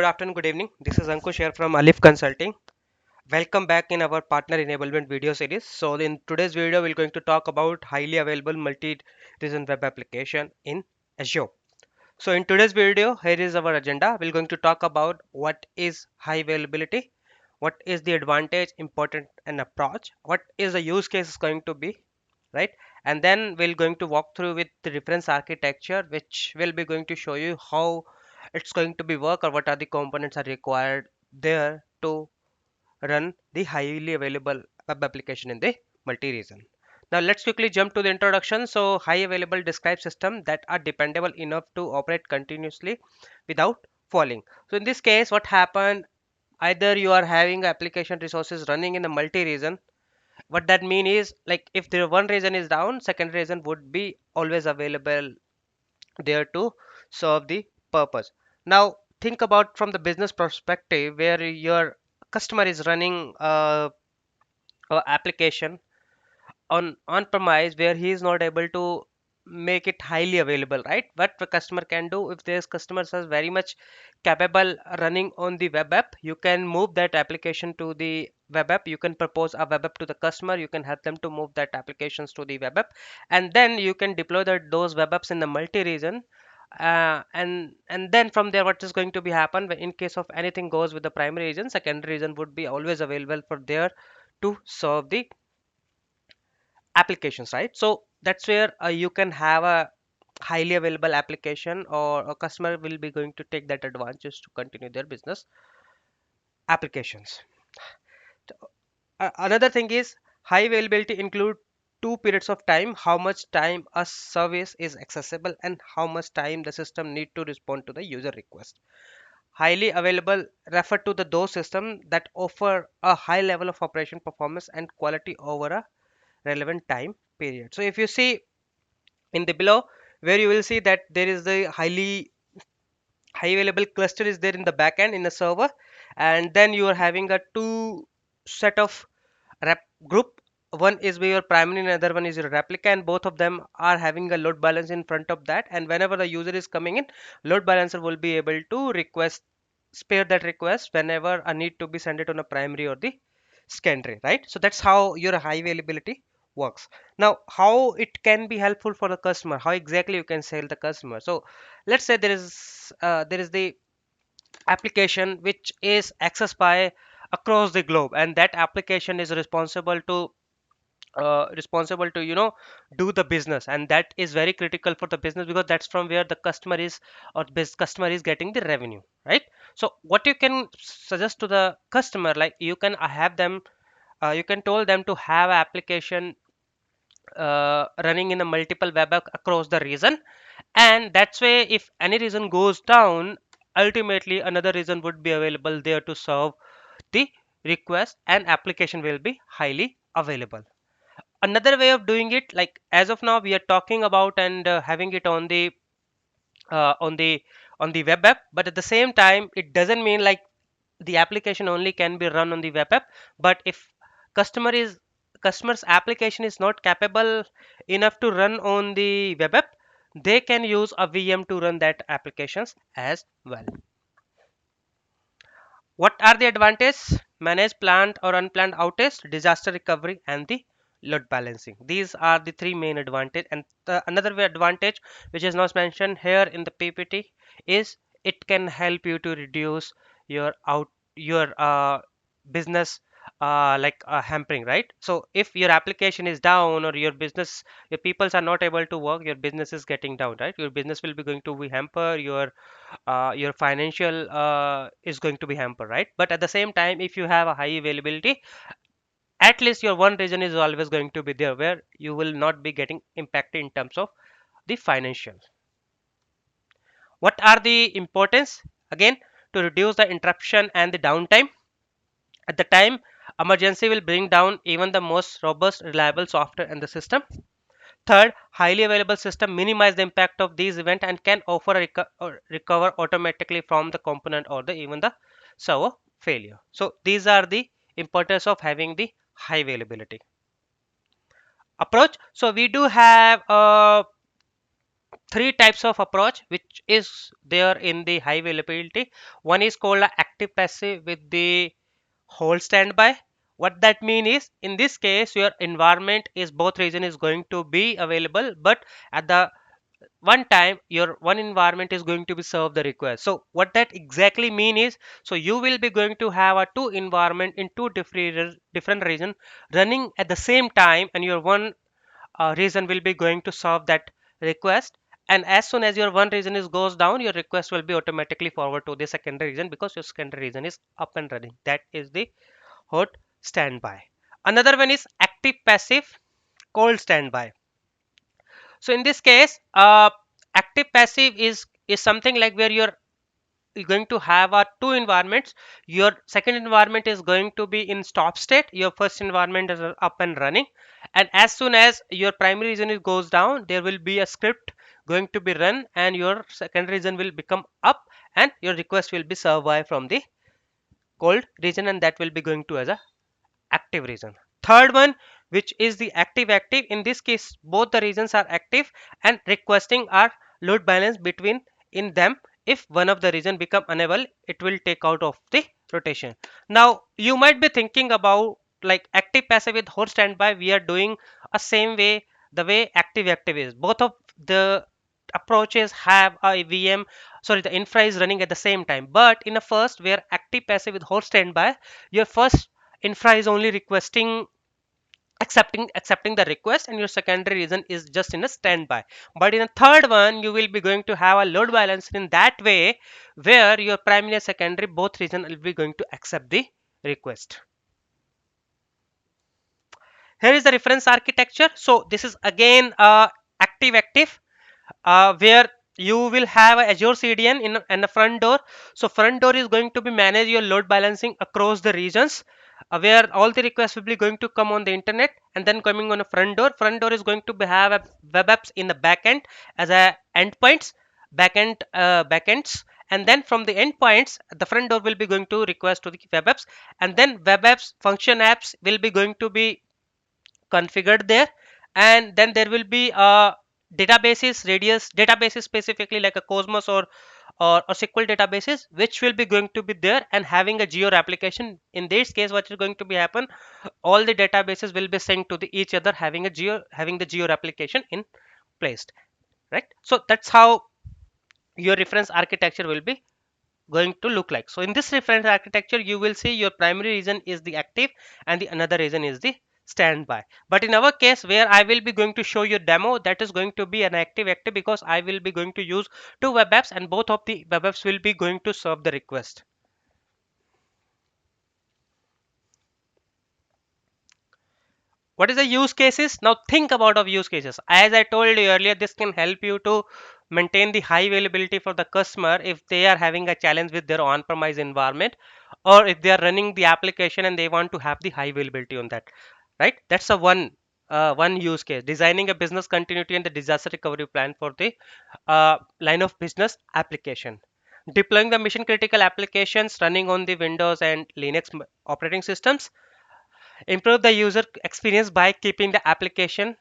Good afternoon, good evening. This is Ankush here from Alif Consulting. Welcome back in our partner enablement video series. So in today's video, we're going to talk about highly available multi-region web application in Azure. So in today's video, here is our agenda. We're going to talk about what is high availability, what is the advantage, important and approach, what is the use case is going to be, right? And then we're going to walk through with the reference architecture, which will be going to show you how it's going to be work or what are the components are required there to run the highly available web application in the multi-region. Now let's quickly jump to the introduction. So high available describes system that are dependable enough to operate continuously without falling. So in this case, what happened? Either you are having application resources running in a multi-region. What that mean is, like, if the one region is down, second region would be always available there to serve the purpose. Now think about from the business perspective where your customer is running a application on premise where he is not able to make it highly available, right? What the customer can do, if this customer is very much capable running on the web app, you can move that application to the web app. You can propose a web app to the customer, you can help them to move that applications to the web app, and then you can deploy those web apps in the multi-region. And then from there, what is going to be happen in case of anything goes with the primary region, secondary region would be always available for there to serve the applications, right? So that's where you can have a highly available application, or a customer will be going to take that advantage to continue their business applications. Another thing is high availability include two periods of time: how much time a service is accessible and how much time the system need to respond to the user request. Highly available refer to those systems that offer a high level of operation performance and quality over a relevant time period. So if you see in the below, where you will see that there is the high available cluster is there in the backend in the server, and then you are having a two set of rep group. One is where your primary and other one is your replica, and both of them are having a load balance in front of that, and whenever the user is coming in, load balancer will be able to request spare that request whenever a need to be sent it on a primary or the secondary, right? So that's how your high availability works. Now how it can be helpful for the customer, how exactly you can sell the customer. So let's say there is the application which is accessed by across the globe, and that application is responsible to do the business, and that is very critical for the business because that's from where the customer is, or customer is getting the revenue, right? So what you can suggest to the customer, like you can have them, you can told them to have application running in a multiple web app across the region, and that's way if any region goes down, ultimately another region would be available there to serve the request, and application will be highly available. Another way of doing it, like as of now we are talking about and having it on the uh, on the on the web app, but at the same time it doesn't mean like the application only can be run on the web app. But if customer is customer's application is not capable enough to run on the web app, they can use a VM to run that applications as well. What are the advantages? Manage planned or unplanned outage, disaster recovery, and the load balancing. These are the three main advantage. And another advantage which is not mentioned here in the PPT is it can help you to reduce your business hampering, right? So if your application is down or your business, your peoples are not able to work, your business is getting down, right? Your business will be going to be hamper, your financial is going to be hampered, right? But at the same time, if you have a high availability, at least your one region is always going to be there where you will not be getting impacted in terms of the financial. What are the importance? Again, to reduce the interruption and the downtime. At the time emergency will bring down even the most robust reliable software in the system. Third, highly available system minimize the impact of these events and can offer a or recover automatically from the component or the even the server failure. So these are the importance of having the high availability approach. So we do have three types of approach which is there in the high availability. One is called a active passive with the hold standby. What that mean is, in this case your environment is both region is going to be available, but at the one time your one environment is going to be serve the request. So what that exactly mean is, so you will be going to have a two environment in two different region running at the same time, and your one region will be going to serve that request. And as soon as your one region is goes down, your request will be automatically forward to the secondary region because your secondary region is up and running. That is the hot standby. Another one is active passive cold standby. So in this case, active passive is something like where you're going to have two environments. Your second environment is going to be in stop state. Your first environment is up and running. And as soon as your primary region goes down, there will be a script going to be run, and your secondary region will become up, and your request will be served by from the cold region, and that will be going to as a active region. Third one, which is the active. In this case, both the regions are active and requesting are load balance between in them. If one of the region become unable, it will take out of the rotation. Now you might be thinking about like active passive with hold standby. We are doing a same way, the way active is. Both of the approaches have a VM, sorry, the infra is running at the same time. But in a first, where active passive with hold standby, your first infra is only requesting accepting the request, and your secondary region is just in a standby. But in a third one, you will be going to have a load balancer in that way, where your primary and secondary both region will be going to accept the request. Here is the reference architecture. So this is again active where you will have a Azure CDN in the front door. So front door is going to be manage your load balancing across the regions, where all the requests will be going to come on the internet and then coming on a front door. Front door is going to have a web apps in the backend as a endpoints, backends, and then from the endpoints, the front door will be going to request to the web apps, and then web apps function apps will be going to be configured there. And then there will be databases, radius databases, specifically like a Cosmos or SQL databases, which will be going to be there and having a geo application. In this case, what is going to be happen, all the databases will be synced to the each other, having the geo application in placed, right? So that's how your reference architecture will be going to look like. So in this reference architecture, you will see your primary region is the active and the another region is the standby. But in our case, where I will be going to show you demo, that is going to be an active because I will be going to use two web apps, and both of the web apps will be going to serve the request. What is the use cases? Now think about of use cases. As I told you earlier, this can help you to maintain the high availability for the customer if they are having a challenge with their on-premise environment, or if they are running the application and they want to have the high availability on that, right? That's a one use case. Designing a business continuity and the disaster recovery plan for the line of business application. Deploying the mission critical applications running on the Windows and Linux operating systems. Improve the user experience by keeping the application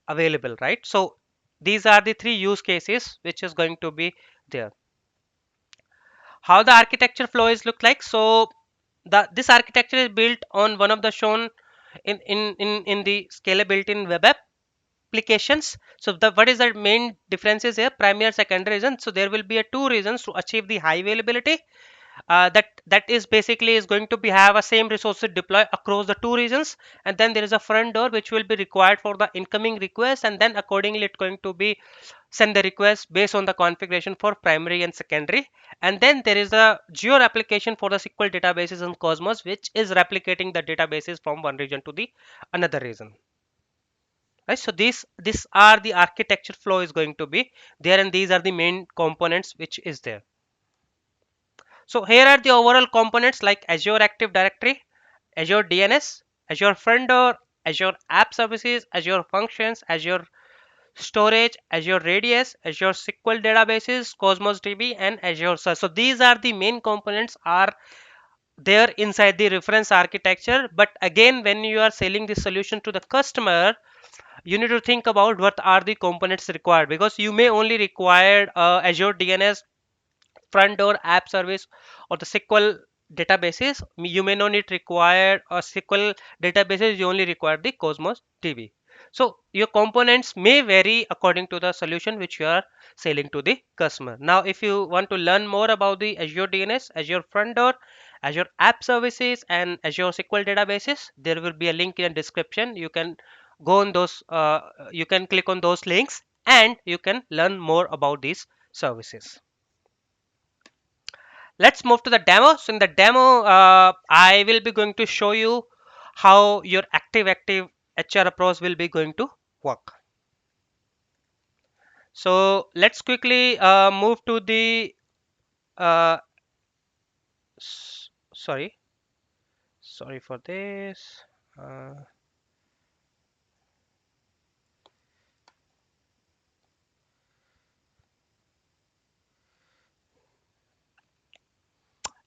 available, right? So these are the three use cases which is going to be there. How the architecture flow is look like? So this architecture is built on one of the shown in the scalability in web applications. So the what is the main differences here? Primary and secondary reason. So there will be a two reasons to achieve the high availability. That is basically is going to be have a same resources deploy across the two regions, and then there is a front door which will be required for the incoming request, and then accordingly it's going to be send the request based on the configuration for primary and secondary. And then there is a geo application for the SQL databases and Cosmos, which is replicating the databases from one region to the another region, right? So these are the architecture flow is going to be there, and these are the main components which is there. So here are the overall components like Azure Active Directory, Azure DNS, Azure Front Door, Azure App Services, Azure Functions, Azure Storage, Azure Radius, Azure SQL Databases, Cosmos DB, and Azure Search. So these are the main components are there inside the reference architecture. But again, when you are selling the solution to the customer, you need to think about what are the components required, because you may only require Azure DNS front door app service or the SQL databases. You may not need require a SQL databases, you only require the Cosmos DB. So your components may vary according to the solution which you are selling to the customer. Now if you want to learn more about the Azure DNS, Azure front door, Azure app services and Azure SQL databases, there will be a link in the description. You can go on those, you can click on those links and you can learn more about these services. Let's move to the demo. So in the demo, I will be going to show you how your active HR approach will be going to work. So let's quickly move to the uh, sorry, sorry for this. Uh,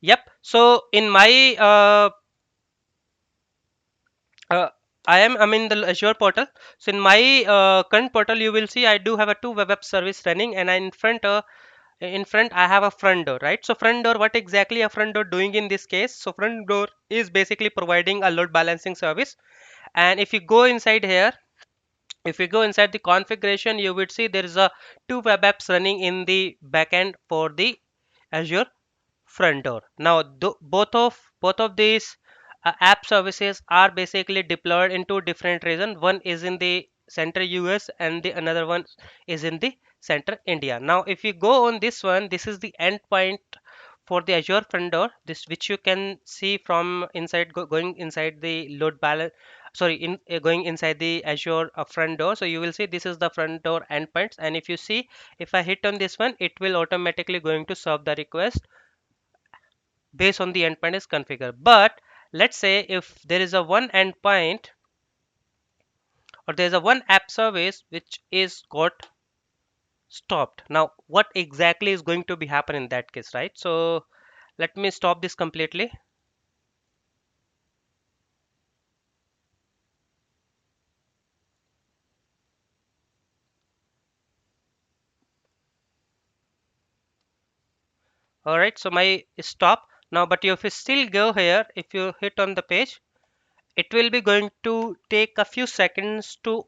yep. So in my uh, I'm in the Azure portal. So in my current portal, you will see I do have a two web app service running, and in front I have a front door, right? So front door, what exactly a front door doing in this case? So front door is basically providing a load balancing service. And if you go inside here, if you go inside the configuration, you would see there is a two web apps running in the backend for the Azure front door. Now both of these app services are basically deployed in two different regions. One is in the center US and the another one is in the center India. Now if you go on this one, this is the endpoint for the Azure front door, this which you can see from inside, going inside the load balance, sorry, going inside the Azure front door. So you will see this is the front door endpoints, and if you see, if I hit on this one, it will automatically going to serve the request based on the endpoint is configured. But let's say if there is a one endpoint or there is a one app service which is got stopped. Now what exactly is going to be happen in that case, right? So let me stop this completely. All right, so my stop now, but if you still go here, if you hit on the page, it will be going to take a few seconds to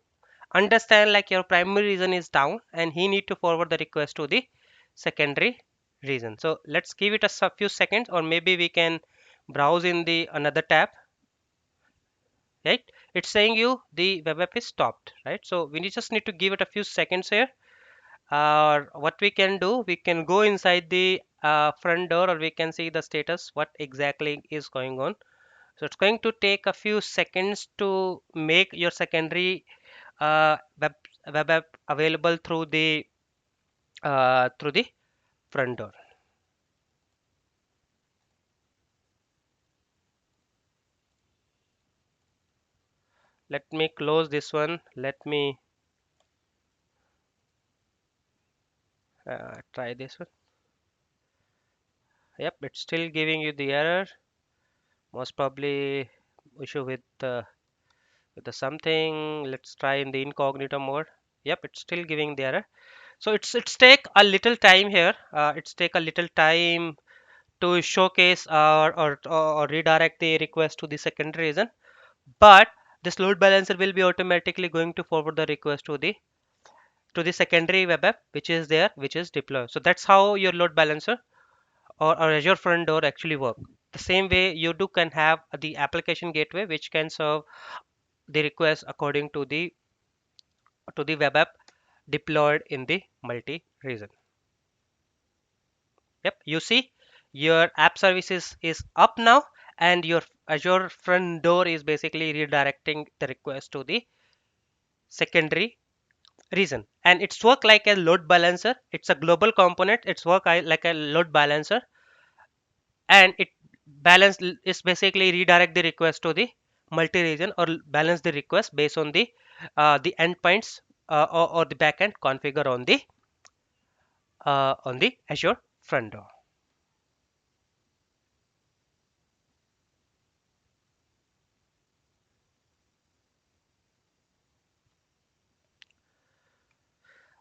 understand like your primary region is down and he need to forward the request to the secondary region. So let's give it a few seconds, or maybe we can browse in the another tab, right? It's saying you the web app is stopped, right? So we just need to give it a few seconds here. Or what we can do, we can go inside the front door, or we can see the status what exactly is going on. So it's going to take a few seconds to make your secondary uh, web web app available through the front door. Let me close this one. Let me try this one. Yep, it's still giving you the error. Most probably issue with the something. Let's try in the incognito mode. Yep, it's still giving the error. So it's take a little time here. It's take a little time to showcase or redirect the request to the secondary region. But this load balancer will be automatically going to forward the request to the secondary web app which is there, which is deployed. So that's how your load balancer or Azure front door actually work. The same way you do can have the application gateway which can serve the request according to the web app deployed in the multi region. Yep, you see your app services is up now, and your Azure front door is basically redirecting the request to the secondary region. And it's work like a load balancer. It's a global component. It's work like a load balancer, and it balance is basically redirect the request to the multi-region, or balance the request based on the endpoints or the backend configure on the Azure front door.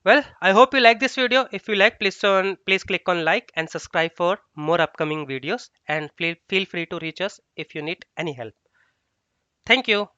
Well, I hope you like this video. If you like, please click on like and subscribe for more upcoming videos, and feel free to reach us if you need any help. Thank you.